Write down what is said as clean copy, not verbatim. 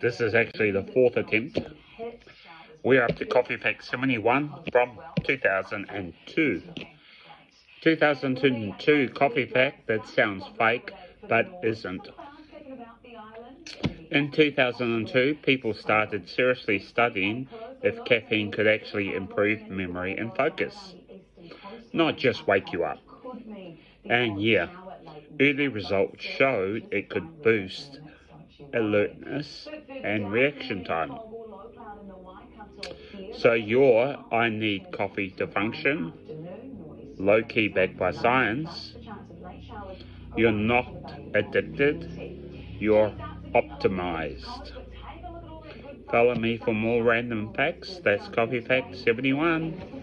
This is actually the fourth attempt. We're up to Coffee Pack 71 from 2002. 2002 Coffee Pack that sounds fake but isn't. In 2002, people started seriously studying if caffeine could actually improve memory and focus, not just wake you up. And yeah, early results showed it could boost alertness and reaction time. So your I need coffee to function, low-key backed by science, you're not addicted, you're optimized. Follow me for more random facts. That's Coffee Fact 71.